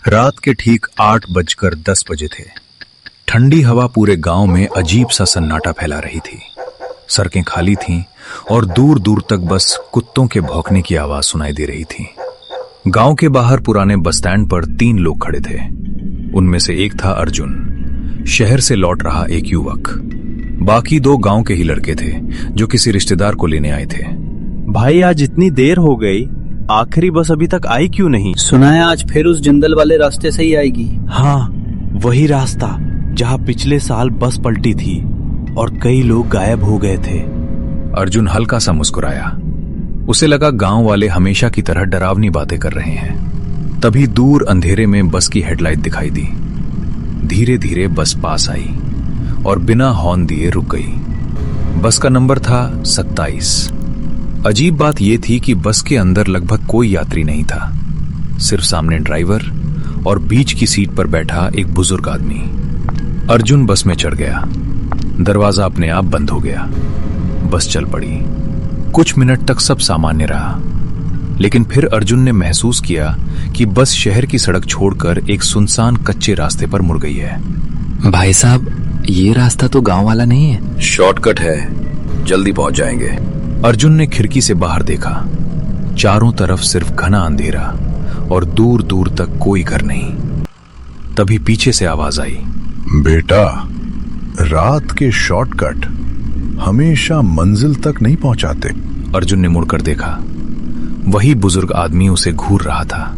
रात के ठीक 8:10 थे। ठंडी हवा पूरे गांव में अजीब सा सन्नाटा फैला रही थी। सड़कें खाली थीं और दूर दूर तक बस कुत्तों के भौंकने की आवाज सुनाई दे रही थी। गांव के बाहर पुराने बस स्टैंड पर 3 लोग खड़े थे। उनमें से एक था अर्जुन, शहर से लौट रहा एक युवक। बाकी 2 गांव के ही लड़के थे जो किसी रिश्तेदार को लेने आए थे। भाई आज इतनी देर हो गई, आखिरी बस अभी तक आई क्यों नहीं? सुना है आज फिर उस जंगल वाले रास्ते से ही आएगी। हाँ, वही रास्ता जहाँ पिछले साल बस पलटी थी और कई लोग गायब हो गए थे। अर्जुन हल्का सा मुस्कुराया। उसे लगा गांव वाले हमेशा की तरह डरावनी बातें कर रहे हैं। तभी दूर अंधेरे में बस की हेडलाइट दिखाई दी। धीरे धीरे बस पास आई और बिना हॉर्न दिए रुक गई। बस का नंबर था 27। अजीब बात यह थी कि बस के अंदर लगभग कोई यात्री नहीं था, सिर्फ सामने ड्राइवर और बीच की सीट पर बैठा एक बुजुर्ग आदमी। अर्जुन बस में चढ़ गया। दरवाजा अपने आप बंद हो गया। बस चल पड़ी। कुछ मिनट तक सब सामान्य रहा, लेकिन फिर अर्जुन ने महसूस किया कि बस शहर की सड़क छोड़कर एक सुनसान कच्चे रास्ते पर मुड़ गई है। भाई साहब, ये रास्ता तो गांव वाला नहीं है। शॉर्टकट है, जल्दी पहुंच जाएंगे। अर्जुन ने खिड़की से बाहर देखा। चारों तरफ सिर्फ घना अंधेरा और दूर दूर तक कोई घर नहीं। तभी पीछे से आवाज आई, बेटा, रात के शॉर्टकट हमेशा मंजिल तक नहीं पहुंचाते। अर्जुन ने मुड़कर देखा। वही बुजुर्ग आदमी उसे घूर रहा था।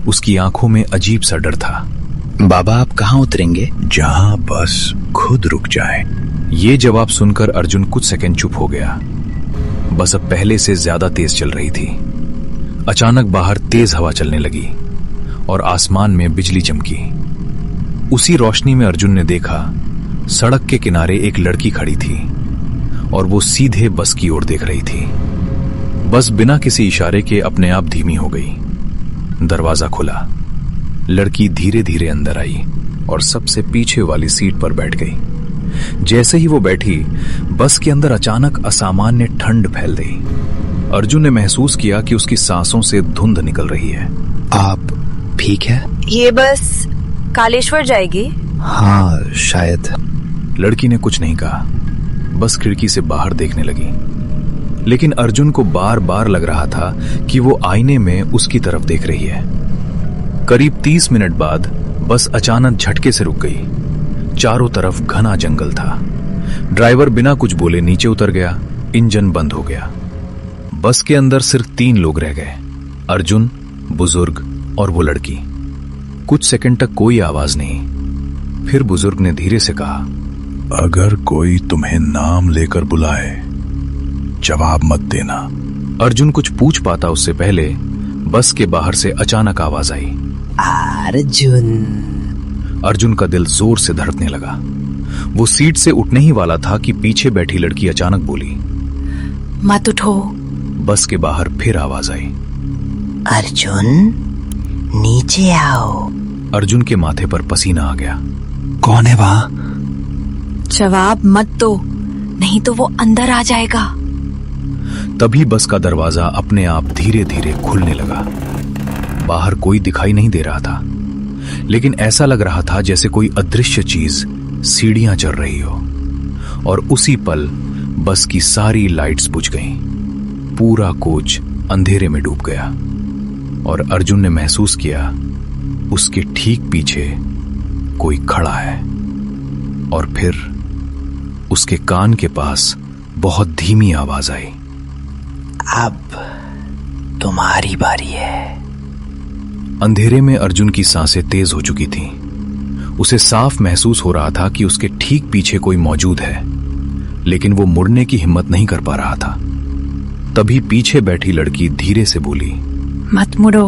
उसकी आंखों में अजीब सा डर था। बाबा, आप कहाँ उतरेंगे? जहां बस खुद रुक जाए। ये जवाब सुनकर अर्जुन कुछ सेकंड चुप हो गया। बस अब पहले से ज्यादा तेज चल रही थी। अचानक बाहर तेज हवा चलने लगी और आसमान में बिजली चमकी। उसी रोशनी में अर्जुन ने देखा सड़क के किनारे एक लड़की खड़ी थी और वो सीधे बस की ओर देख रही थी। बस बिना किसी इशारे के अपने आप धीमी हो गई। दरवाजा खुला। लड़की धीरे धीरे अंदर आई और सबसे पीछे वाली सीट पर बैठ गई। जैसे ही वो बैठी, बस के अंदर अचानक असामान्य ठंड फैल गई। अर्जुन ने महसूस किया कि उसकी सांसों से धुंध निकल रही है। आप ठीक है? ये बस कालेश्वर जाएगी? हाँ, शायद। लड़की ने कुछ नहीं कहा, बस खिड़की से बाहर देखने लगी। लेकिन अर्जुन को बार बार लग रहा था कि वो आईने में उसकी तरफ देख रही है। करीब 30 मिनट बाद बस अचानक झटके से रुक गई। चारों तरफ घना जंगल था। ड्राइवर बिना कुछ बोले नीचे उतर गया। इंजन बंद हो गया। बस के अंदर सिर्फ 3 लोग रह गए, अर्जुन, बुजुर्ग और वो लड़की। कुछ सेकंड तक कोई आवाज नहीं। फिर बुजुर्ग ने धीरे से कहा, अगर कोई तुम्हें नाम लेकर बुलाए, जवाब मत देना। अर्जुन कुछ पूछ पाता उससे पहले बस के बाहर से अचानक आवाज आई, अर्जुन। अर्जुन का दिल जोर से धड़कने लगा। वो सीट से उठने ही वाला था कि पीछे बैठी लड़की अचानक बोली, मत उठो। बस के बाहर फिर आवाज आई, अर्जुन, नीचे आओ। अर्जुन के माथे पर पसीना आ गया। कौन है वहां? जवाब मत दो, नहीं तो वो अंदर आ जाएगा। तभी बस का दरवाजा अपने आप धीरे धीरे खुलने लगा। बाहर कोई दिखाई नहीं दे रहा था, लेकिन ऐसा लग रहा था जैसे कोई अदृश्य चीज सीढ़ियां चढ़ रही हो। और उसी पल बस की सारी लाइट्स बुझ गईं। पूरा कोच अंधेरे में डूब गया और अर्जुन ने महसूस किया उसके ठीक पीछे कोई खड़ा है। और फिर उसके कान के पास बहुत धीमी आवाज आई, अब तुम्हारी बारी है। अंधेरे में अर्जुन की सांसें तेज हो चुकी थीं। उसे साफ महसूस हो रहा था कि उसके ठीक पीछे कोई मौजूद है, लेकिन वो मुड़ने की हिम्मत नहीं कर पा रहा था। तभी पीछे बैठी लड़की धीरे से बोली, मत मुड़ो,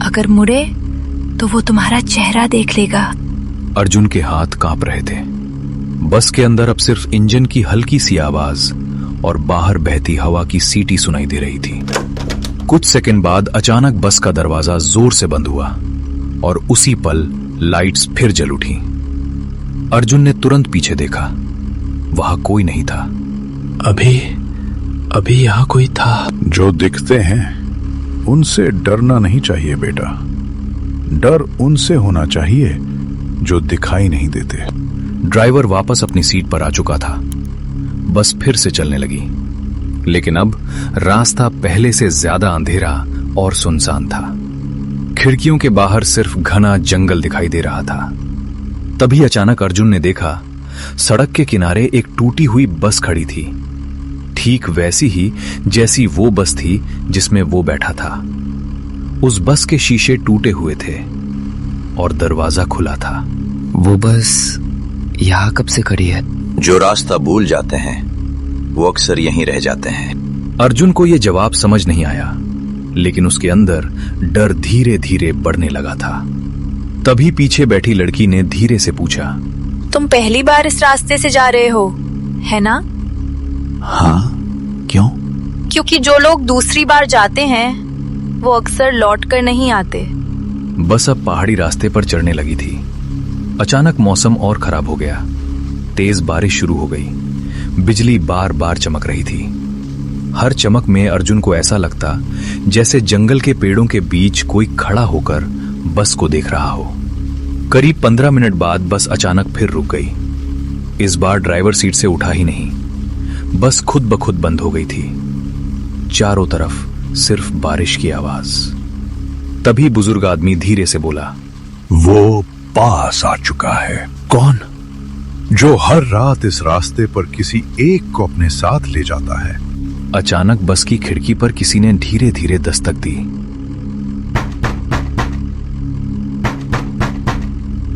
अगर मुड़े तो वो तुम्हारा चेहरा देख लेगा। अर्जुन के हाथ कांप रहे थे। बस के अंदर अब सिर्फ इंजन की हल्की सी आवाज और बाहर बहती हवा की सीटी सुनाई दे रही थी। कुछ सेकंड बाद अचानक बस का दरवाजा जोर से बंद हुआ और उसी पल लाइट्स फिर जल उठी। अर्जुन ने तुरंत पीछे देखा। वहां कोई नहीं था। अभी यहाँ कोई था। जो दिखते हैं उनसे डरना नहीं चाहिए बेटा। डर उनसे होना चाहिए जो दिखाई नहीं देते। ड्राइवर वापस अपनी सीट पर आ चुका था। बस फिर से चलने लगी, लेकिन अब रास्ता पहले से ज्यादा अंधेरा और सुनसान था। खिड़कियों के बाहर सिर्फ घना जंगल दिखाई दे रहा था। तभी अचानक अर्जुन ने देखा सड़क के किनारे एक टूटी हुई बस खड़ी थी, ठीक वैसी ही जैसी वो बस थी जिसमें वो बैठा था। उस बस के शीशे टूटे हुए थे और दरवाजा खुला था। वो बस यहाँ कब से खड़ी है? जो रास्ता भूल जाते हैं वो अक्सर यहीं रह जाते हैं। अर्जुन को यह जवाब समझ नहीं आया, लेकिन उसके अंदर डर धीरे धीरे बढ़ने लगा था। तभी पीछे बैठी लड़की ने धीरे से पूछा, तुम पहली बार इस रास्ते से जा रहे हो, है ना? हाँ, क्यों? क्योंकि जो लोग दूसरी बार जाते हैं वो अक्सर लौट कर नहीं आते। बस अब पहाड़ी रास्ते पर चढ़ने लगी थी। अचानक मौसम और खराब हो गया। तेज बारिश शुरू हो गई। बिजली बार बार चमक रही थी। हर चमक में अर्जुन को ऐसा लगता जैसे जंगल के पेड़ों के बीच कोई खड़ा होकर बस को देख रहा हो। करीब 15 मिनट बाद बस अचानक फिर रुक गई। इस बार ड्राइवर सीट से उठा ही नहीं। बस खुद ब खुद बंद हो गई थी। चारों तरफ सिर्फ बारिश की आवाज। तभी बुजुर्ग आदमी धीरे से बोला, वो पास आ चुका है। कौन? जो हर रात इस रास्ते पर किसी एक को अपने साथ ले जाता है। अचानक बस की खिड़की पर किसी ने धीरे धीरे दस्तक दी।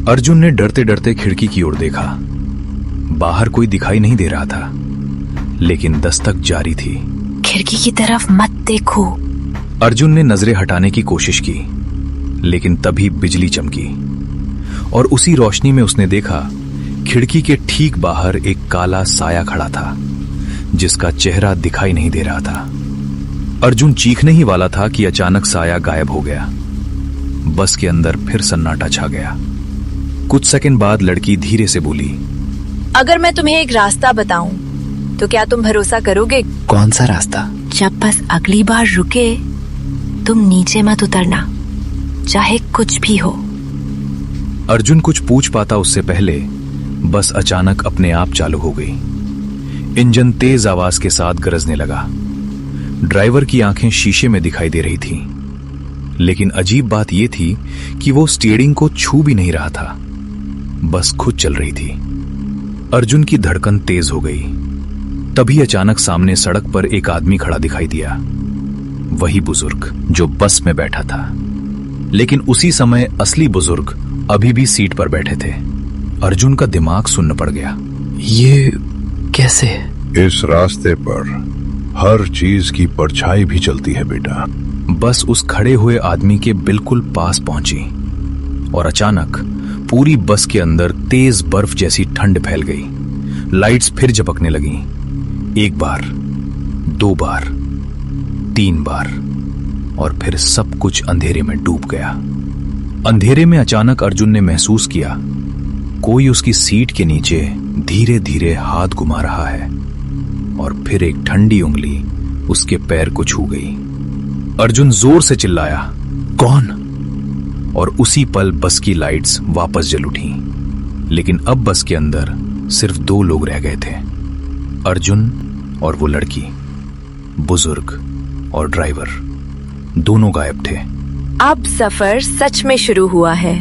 अर्जुन ने डरते डरते खिड़की की ओर देखा। बाहर कोई दिखाई नहीं दे रहा था, लेकिन दस्तक जारी थी। खिड़की की तरफ मत देखो। अर्जुन ने नजरें हटाने की कोशिश की, लेकिन तभी बिजली चमकी और उसी रोशनी में उसने देखा खिड़की के ठीक बाहर एक काला साया खड़ा था, जिसका चेहरा दिखाई नहीं दे रहा था। अर्जुन चीखने ही वाला था कि अचानक साया गायब हो गया। बस के अंदर फिर सन्नाटा छा गया। कुछ सेकंड बाद लड़की धीरे से बोली, अगर मैं तुम्हें एक रास्ता बताऊं तो क्या तुम भरोसा करोगे? कौन सा रास्ता? जब बस अगली बार रुके तुम नीचे मत उतरना, चाहे कुछ भी हो। अर्जुन कुछ पूछ पाता उससे पहले बस अचानक अपने आप चालू हो गई। इंजन तेज आवाज के साथ गरजने लगा। ड्राइवर की आंखें शीशे में दिखाई दे रही थी, लेकिन अजीब बात यह थी कि वो स्टीयरिंग को छू भी नहीं रहा था। बस खुद चल रही थी। अर्जुन की धड़कन तेज हो गई। तभी अचानक सामने सड़क पर एक आदमी खड़ा दिखाई दिया, वही बुजुर्ग जो बस में बैठा था। लेकिन उसी समय असली बुजुर्ग अभी भी सीट पर बैठे थे। अर्जुन का दिमाग सुन्न पड़ गया। ये कैसे? इस रास्ते पर हर चीज की परछाई भी चलती है बेटा। बस उस खड़े हुए आदमी के बिल्कुल पास पहुंची और अचानक पूरी बस के अंदर तेज बर्फ जैसी ठंड फैल गई। लाइट्स फिर झपकने लगी। एक बार, दो बार, 3 बार और फिर सब कुछ अंधेरे में डूब गया। अंधेरे में अचानक अर्जुन ने महसूस किया कोई उसकी सीट के नीचे धीरे धीरे हाथ घुमा रहा है और फिर एक ठंडी उंगली उसके पैर को छू गई। अर्जुन जोर से चिल्लाया, कौन? और उसी पल बस की लाइट्स वापस जल उठी। लेकिन अब बस के अंदर सिर्फ 2 लोग रह गए थे, अर्जुन और वो लड़की। बुजुर्ग और ड्राइवर दोनों गायब थे। अब सफर सच में शुरू हुआ है।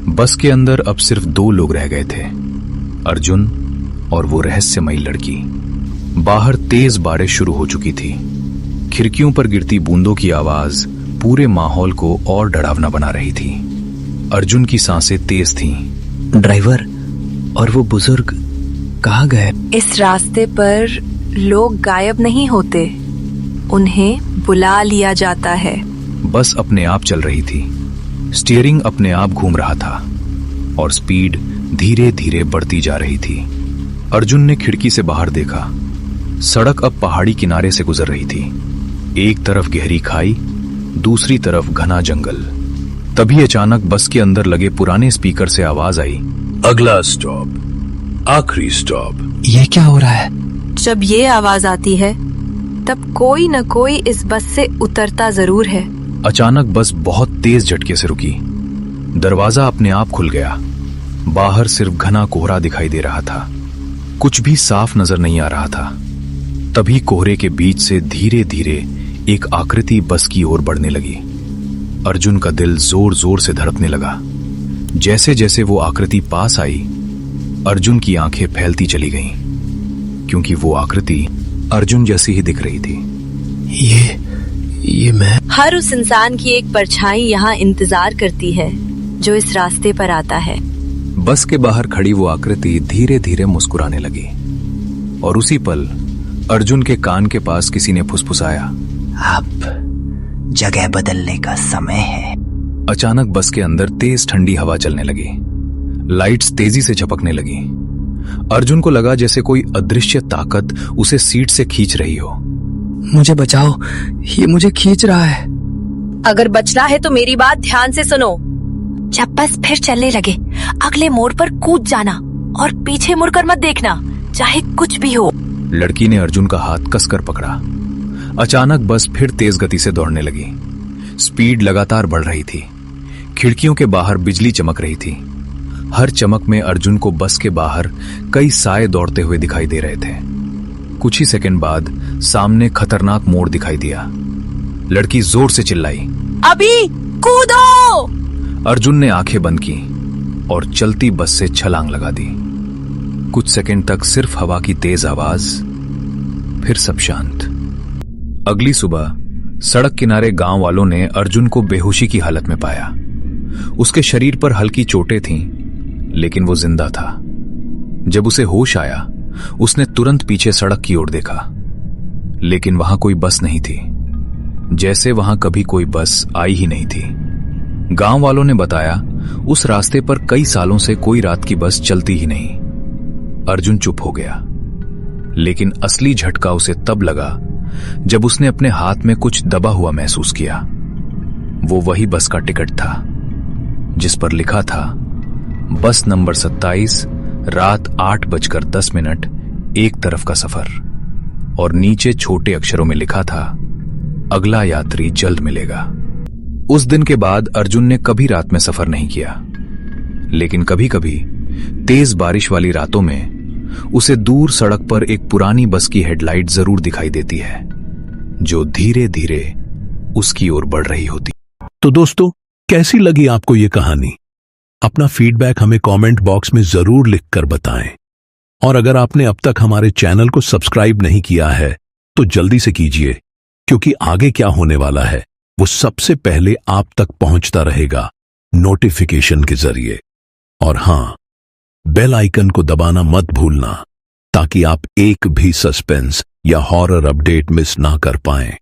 बस के अंदर अब सिर्फ 2 लोग रह गए थे, अर्जुन और वो रहस्यमयी लड़की। बाहर तेज बारिश शुरू हो चुकी थी। खिड़कियों पर गिरती बूंदों की आवाज पूरे माहौल को और डरावना बना रही थी। अर्जुन की सांसें तेज थीं। ड्राइवर और वो बुजुर्ग कहाँ गए? इस रास्ते पर लोग गायब नहीं होते, उन्हें बुला लिया जाता है। बस अपने आप चल रही थी। स्टीयरिंग अपने आप घूम रहा था और स्पीड धीरे धीरे बढ़ती जा रही थी। अर्जुन ने खिड़की से बाहर देखा। सड़क अब पहाड़ी किनारे से गुजर रही थी। एक तरफ गहरी खाई, दूसरी तरफ घना जंगल। तभी अचानक बस के अंदर लगे पुराने स्पीकर से आवाज आई, अगला स्टॉप, आखिरी स्टॉप। ये क्या हो रहा है? जब ये आवाज आती है तब कोई न कोई इस बस से उतरता जरूर है। अचानक बस बहुत तेज झटके से रुकी। दरवाजा अपने आप खुल गया। बाहर सिर्फ घना कोहरा दिखाई दे रहा था, कुछ भी साफ नजर नहीं आ रहा था। तभी कोहरे के बीच से धीरे धीरे एक आकृति बस की ओर बढ़ने लगी। अर्जुन का दिल जोर जोर से धड़कने लगा। जैसे जैसे वो आकृति पास आई, अर्जुन की आंखें फैलती चली गईं, क्योंकि वो आकृति अर्जुन जैसी ही दिख रही थी। ये मैं। हर उस इंसान की एक परछाई यहाँ इंतजार करती है जो इस रास्ते पर आता है। बस के बाहर खड़ी वो आकृति धीरे धीरे मुस्कुराने लगी और उसी पल अर्जुन के कान के पास किसी ने फुसफुसाया, अब जगह बदलने का समय है। अचानक बस के अंदर तेज ठंडी हवा चलने लगी। लाइट्स तेजी से झपकने लगी। अर्जुन को लगा जैसे कोई अदृश्य ताकत उसे सीट से खींच रही हो। मुझे बचाओ, ये मुझे खींच रहा है। अगर बचना है तो मेरी बात ध्यान से सुनो। जब बस फिर चलने लगे, अगले मोड़ पर कूद जाना और पीछे मुड़कर मत देखना, चाहे कुछ भी हो। लड़की ने अर्जुन का हाथ कसकर पकड़ा। अचानक बस फिर तेज गति से दौड़ने लगी। स्पीड लगातार बढ़ रही थी। खिड़कियों के बाहर बिजली चमक रही थी। हर चमक में अर्जुन को बस के बाहर कई साए दौड़ते हुए दिखाई दे रहे थे। कुछ ही सेकंड बाद सामने खतरनाक मोड़ दिखाई दिया। लड़की जोर से चिल्लाई, अभी कूदो! अर्जुन ने आंखें बंद की और चलती बस से छलांग लगा दी। कुछ सेकंड तक सिर्फ हवा की तेज आवाज, फिर सब शांत। अगली सुबह सड़क किनारे गांव वालों ने अर्जुन को बेहोशी की हालत में पाया। उसके शरीर पर हल्की चोटें थीं, लेकिन वो जिंदा था। जब उसे होश आया, उसने तुरंत पीछे सड़क की ओर देखा, लेकिन वहां कोई बस नहीं थी, जैसे वहां कभी कोई बस आई ही नहीं थी। गांव वालों ने बताया, उस रास्ते पर कई सालों से कोई रात की बस चलती ही नहीं। अर्जुन चुप हो गया, लेकिन असली झटका उसे तब लगा जब उसने अपने हाथ में कुछ दबा हुआ महसूस किया। वो वही बस का टिकट था जिस पर लिखा था, बस नंबर 27, रात 8:10 एक तरफ का सफर, और नीचे छोटे अक्षरों में लिखा था, अगला यात्री जल्द मिलेगा। उस दिन के बाद अर्जुन ने कभी रात में सफर नहीं किया, लेकिन कभी कभी तेज बारिश वाली रातों में उसे दूर सड़क पर एक पुरानी बस की हेडलाइट जरूर दिखाई देती है, जो धीरे धीरे उसकी ओर बढ़ रही होती। तो दोस्तों, कैसी लगी आपको ये कहानी? अपना फीडबैक हमें कमेंट बॉक्स में जरूर लिखकर बताएं। और अगर आपने अब तक हमारे चैनल को सब्सक्राइब नहीं किया है तो जल्दी से कीजिए, क्योंकि आगे क्या होने वाला है वो सबसे पहले आप तक पहुंचता रहेगा नोटिफिकेशन के जरिए। और हां, बेल आइकन को दबाना मत भूलना, ताकि आप एक भी सस्पेंस या हॉरर अपडेट मिस ना कर पाएं।